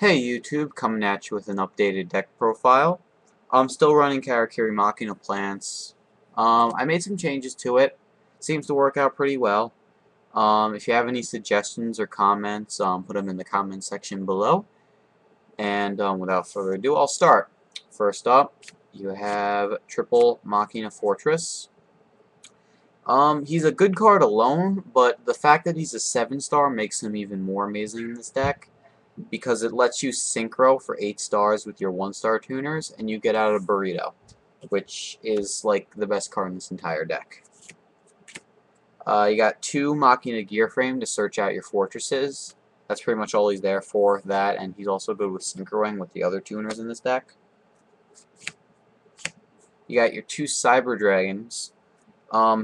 Hey YouTube, coming at you with an updated deck profile. I'm still running Karakuri Machina plants. I made some changes to it. Seems to work out pretty well. If you have any suggestions or comments, put them in the comment section below. And without further ado, I'll start. First up, you have triple Machina Fortress. He's a good card alone, but the fact that he's a 7-star makes him even more amazing in this deck, because it lets you synchro for 8 stars with your 1-star tuners, and you get out a burrito, which is like the best card in this entire deck. You got 2 Machina Gear Frame to search out your fortresses. That's pretty much all he's there for, that, and he's also good with synchroing with the other tuners in this deck. You got your 2 Cyber Dragons.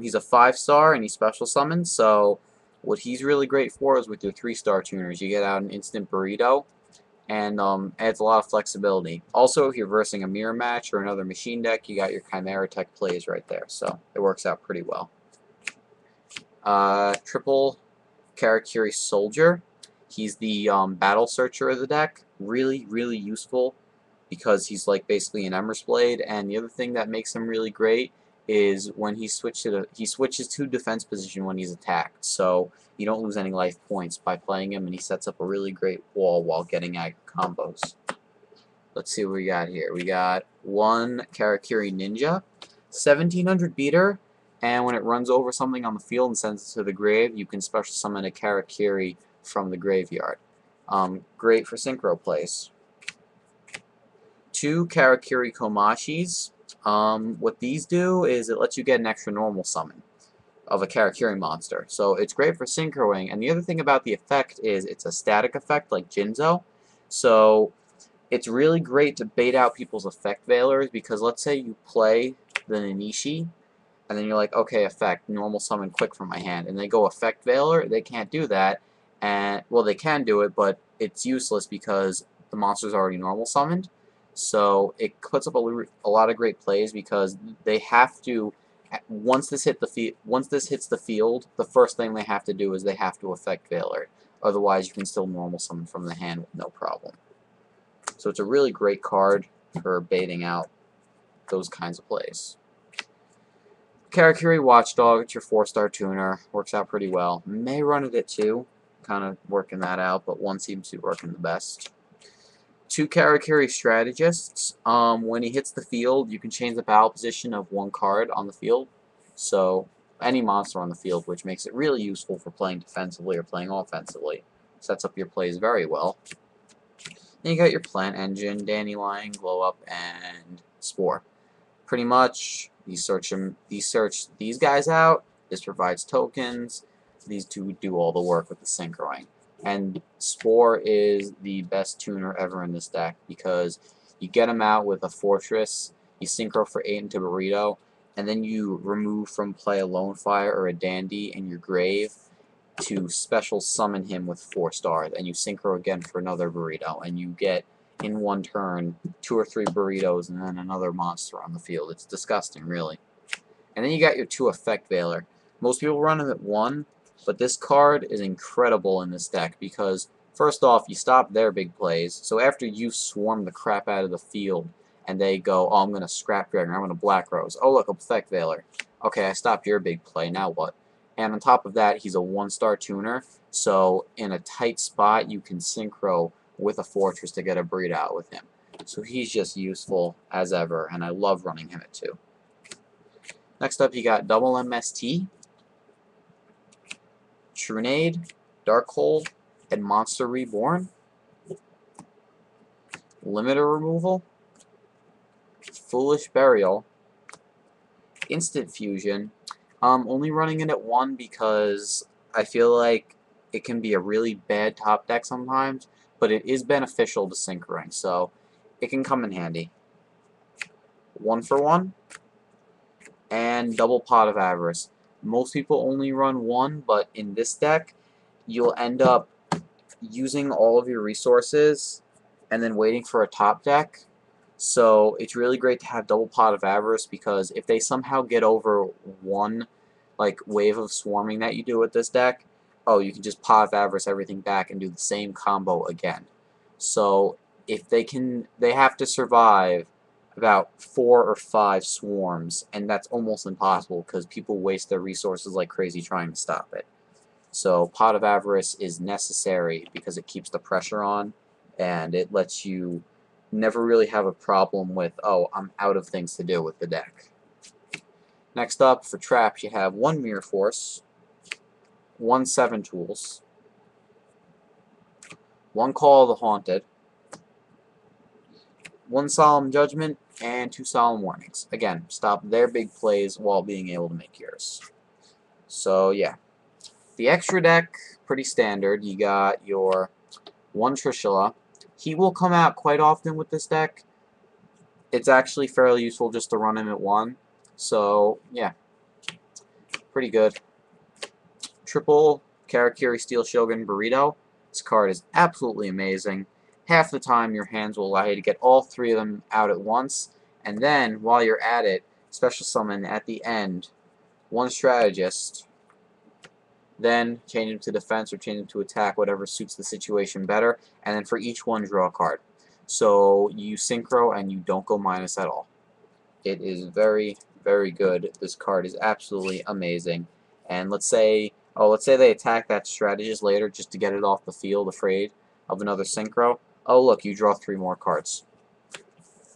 He's a 5-star and he's special summoned, so what he's really great for is with your 3-star tuners. You get out an instant burrito, and adds a lot of flexibility. Also, if you're versing a mirror match or another machine deck, you got your Chimera Tech plays right there, so it works out pretty well. Triple Karakuri Soldier. He's the battle searcher of the deck. Really, really useful because he's like basically an Ember's Blade, and the other thing that makes him really great is when he switches to defense position when he's attacked, so you don't lose any life points by playing him, and he sets up a really great wall while getting at combos. Let's see what we got here. We got 1 Karakuri Ninja, 1700 beater, and when it runs over something on the field and sends it to the grave, you can special summon a Karakuri from the graveyard. Great for synchro plays. 2 Karakuri Komashis. What these do is it lets you get an extra normal summon of a Karakuri monster. So it's great for synchroing, and the other thing about the effect is it's a static effect like Jinzo. So it's really great to bait out people's effect veilers, because let's say you play the Nanishi, and then you're like, okay, effect, normal summon quick from my hand, and they go effect veiler, they can't do that, and, well, they can do it, but it's useless because the monster's already normal summoned. So it puts up a lot of great plays, because they have to, once this hits the field, the first thing they have to do is they have to effect veiler. Otherwise, you can still normal summon from the hand with no problem. So it's a really great card for baiting out those kinds of plays. Karakuri Watchdog, it's your 4-star tuner. Works out pretty well. May run it at 2, kind of working that out, but 1 seems to be working the best. 2 Karakuri Strategists. When he hits the field, you can change the battle position of 1 card on the field. So any monster on the field, which makes it really useful for playing defensively or playing offensively. Sets up your plays very well. Then you got your Plant Engine, Dandelion, Glow Up, and Spore. Pretty much, you search these guys out. This provides tokens. These two do all the work with the synchroing. And Spore is the best tuner ever in this deck, because you get him out with a Fortress, you synchro for 8 into Burrito, and then you remove from play a Lone Fire or a Dandy in your grave to special summon him with 4 stars, and you synchro again for another Burrito, and you get, in 1 turn, 2 or 3 Burritos and then another monster on the field. It's disgusting, really. And then you got your 2 Effect Veiler. Most people run them at 1, but this card is incredible in this deck, because first off, you stop their big plays. So after you swarm the crap out of the field and they go, oh, I'm going to Scrap Dragon, I'm going to Black Rose. Oh, look, Effect Veiler. Okay, I stopped your big play, now what? And on top of that, he's a 1-star tuner, so in a tight spot, you can synchro with a Fortress to get a breed out with him. So he's just useful as ever, and I love running him at 2. Next up, you got double MST, Trunade, Darkhold, and Monster Reborn. Limiter Removal, Foolish Burial, Instant Fusion. Only running it at 1 because I feel like it can be a really bad top deck sometimes, but it is beneficial to synchroing, so it can come in handy. 1 for 1, and double Pot of Avarice. Most people only run 1, but in this deck, you'll end up using all of your resources and then waiting for a top deck. So it's really great to have double Pot of Avarice, because if they somehow get over 1 wave of swarming that you do with this deck, oh, you can just Pot of Avarice everything back and do the same combo again. So if they have to survive about 4 or 5 swarms, and that's almost impossible because people waste their resources like crazy trying to stop it. So Pot of Avarice is necessary because it keeps the pressure on, and it lets you never really have a problem with, oh, I'm out of things to do with the deck. Next up, for traps, you have 1 Mirror Force, 1 7 Tools, 1 Call of the Haunted, 1 Solemn Judgment, and 2 Solemn Warnings. Again, stop their big plays while being able to make yours. So, yeah. The extra deck, pretty standard. You got your 1 Trishula. He will come out quite often with this deck. It's actually fairly useful just to run him at 1. So, yeah. Pretty good. Triple Karakuri Steel Shogun Burrito. This card is absolutely amazing. Half the time your hands will allow you to get all 3 of them out at once, and then while you're at it, special summon at the end 1 strategist, then change him to defense or change him to attack, whatever suits the situation better, and then for each one draw a card. So you synchro and you don't go minus at all. It is very, very good. This card is absolutely amazing. And let's say they attack that strategist later just to get it off the field, afraid of another synchro. Oh look, you draw 3 more cards.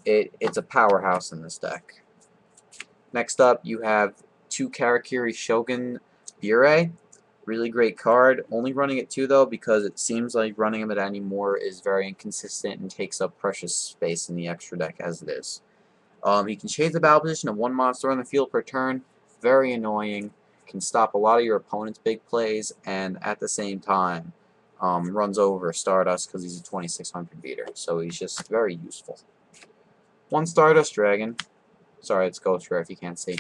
It's a powerhouse in this deck. Next up, you have 2 Karakuri Shogun Bure. Really great card. Only running it 2 though because it seems like running him at any more is very inconsistent and takes up precious space in the extra deck as it is. He can change the battle position of 1 monster on the field per turn. Very annoying. Can stop a lot of your opponent's big plays, and at the same time, runs over Stardust because he's a 2600 beater. So he's just very useful. 1 Stardust Dragon. Sorry, it's Ghost Rare if you can't see.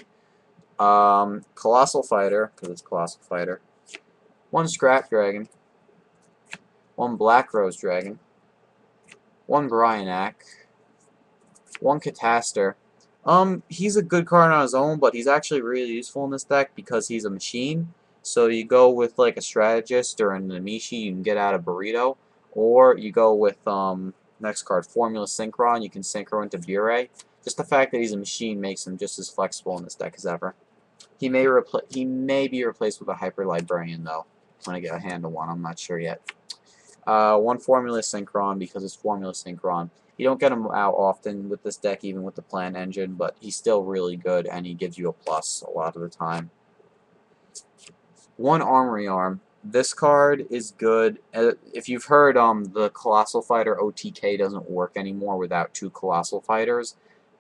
Colossal Fighter, because it's Colossal Fighter. 1 Scrap Dragon. 1 Black Rose Dragon. 1 Bryanak. 1 Cataster. He's a good card on his own, but he's actually really useful in this deck because he's a machine. So you go with like a strategist or an Namishi, you can get out a burrito, or you go with next card, Formula Synchron, you can synchro into Bure. Just the fact that he's a machine makes him just as flexible in this deck as ever. He may be replaced with a Hyper Librarian though. When I get a hand of one, I'm not sure yet. 1 Formula Synchron because it's Formula Synchron. You don't get him out often with this deck, even with the Plan Engine, but he's still really good, and he gives you a plus a lot of the time. 1 Armory Arm. This card is good. If you've heard, the Colossal Fighter OTK doesn't work anymore without 2 Colossal Fighters,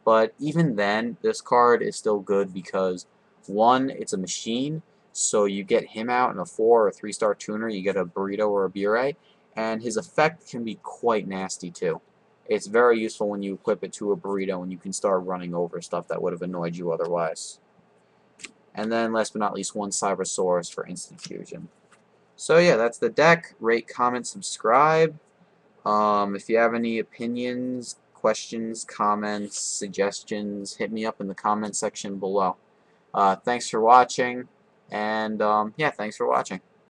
but even then, this card is still good because, 1, it's a machine, so you get him out in a 4 or 3-star tuner, you get a Burrito or a Bure, and his effect can be quite nasty too. It's very useful when you equip it to a Burrito and you can start running over stuff that would have annoyed you otherwise. And then, last but not least, 1 Cybersaurus for instant fusion. So yeah, that's the deck. Rate, comment, subscribe. If you have any opinions, questions, comments, suggestions, hit me up in the comment section below. Thanks for watching, and yeah, thanks for watching.